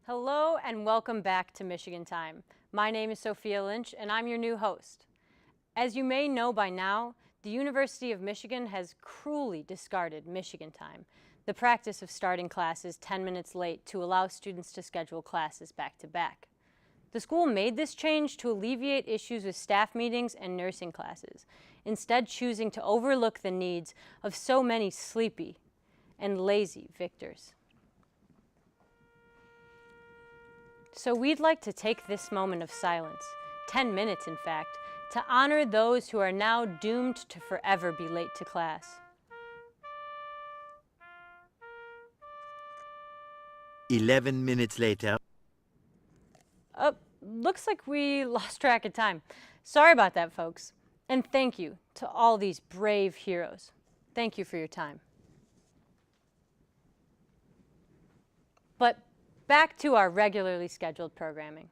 Hello and welcome back to Michigan Time. My name is Sophia Lynch and I'm your new host. As you may know by now, the University of Michigan has cruelly discarded Michigan Time, the practice of starting classes 10 minutes late to allow students to schedule classes back to back. The school made this change to alleviate issues with staff meetings and nursing classes, instead choosing to overlook the needs of so many sleepy and lazy victors. So we'd like to take this moment of silence, 10 minutes in fact, to honor those who are now doomed to forever be late to class. 11 minutes later. Looks like we lost track of time. Sorry about that, folks. And thank you to all these brave heroes. Thank you for your time. But back to our regularly scheduled programming.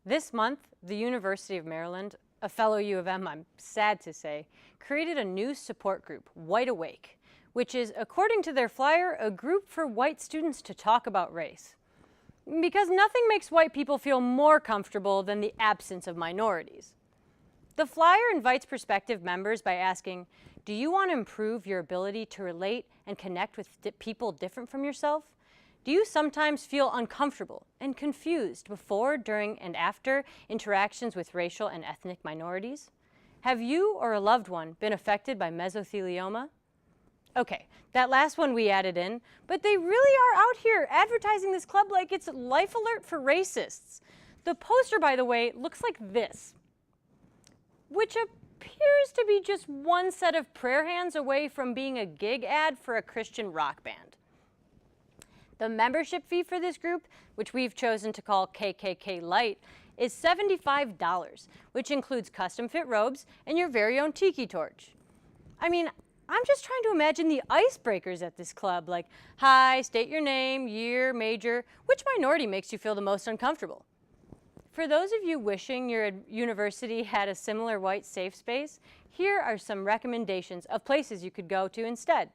This month, the University of Maryland, a fellow U of M, I'm sad to say, created a new support group, White Awake, which is, according to their flyer, a group for white students to talk about race. Because nothing makes white people feel more comfortable than the absence of minorities. The flyer invites prospective members by asking, do you want to improve your ability to relate and connect with people different from yourself? Do you sometimes feel uncomfortable and confused before, during, and after interactions with racial and ethnic minorities? Have you or a loved one been affected by mesothelioma? Okay, that last one we added in, but they really are out here advertising this club like it's life alert for racists. The poster, by the way, looks like this, which appears to be just one set of prayer hands away from being a gig ad for a Christian rock band. The membership fee for this group, which we've chosen to call KKK Light, is $75, which includes custom fit robes and your very own tiki torch. I mean, I'm just trying to imagine the icebreakers at this club, like, hi, state your name, year, major, which minority makes you feel the most uncomfortable? For those of you wishing your university had a similar white safe space, here are some recommendations of places you could go to instead.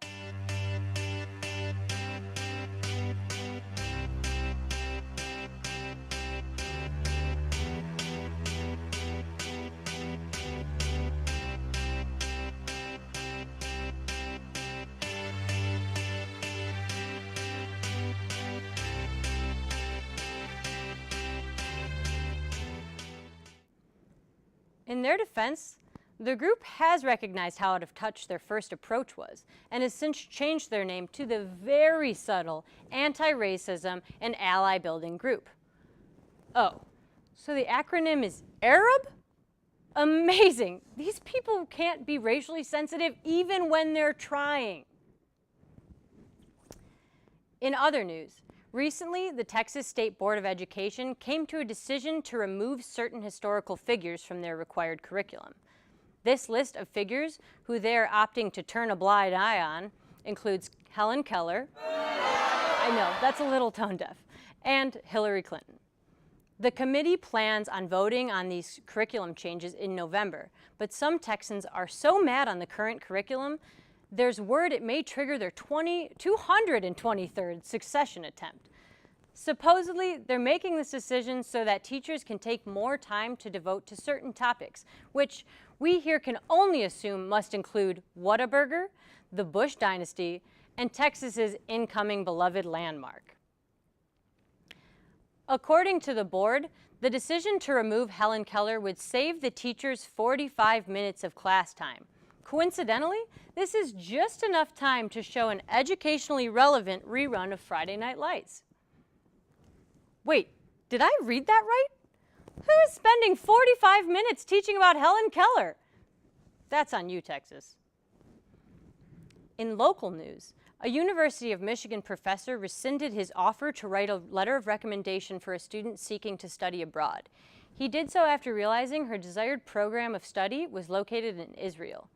In their defense, the group has recognized how out of touch their first approach was and has since changed their name to the very subtle anti-racism and ally-building group. Oh, so the acronym is Arab? Amazing! These people can't be racially sensitive even when they're trying. In other news, recently, the Texas State Board of Education came to a decision to remove certain historical figures from their required curriculum. This list of figures who they are opting to turn a blind eye on includes Helen Keller, I know, that's a little tone deaf, and Hillary Clinton. The committee plans on voting on these curriculum changes in November, but some Texans are so mad on the current curriculum there's word it may trigger their 223rd succession attempt. Supposedly, they're making this decision so that teachers can take more time to devote to certain topics, which we here can only assume must include Whataburger, the Bush dynasty, and Texas's incoming beloved landmark. According to the board, the decision to remove Helen Keller would save the teachers 45 minutes of class time. Coincidentally, this is just enough time to show an educationally relevant rerun of Friday Night Lights. Wait, did I read that right? Who is spending 45 minutes teaching about Helen Keller? That's on you, Texas. In local news, a University of Michigan professor rescinded his offer to write a letter of recommendation for a student seeking to study abroad. He did so after realizing her desired program of study was located in Israel.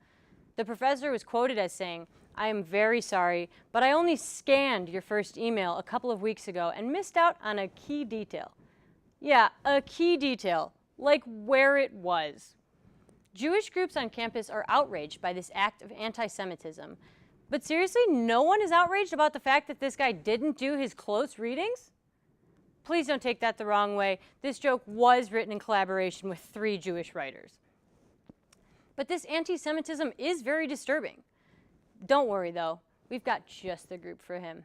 The professor was quoted as saying, I am very sorry, but I only scanned your first email a couple of weeks ago and missed out on a key detail. Yeah, a key detail, like where it was. Jewish groups on campus are outraged by this act of anti-Semitism, But seriously, no one is outraged about the fact that this guy didn't do his close readings? Please don't take that the wrong way. This joke was written in collaboration with 3 Jewish writers. But this anti-Semitism is very disturbing. Don't worry though, we've got just the group for him.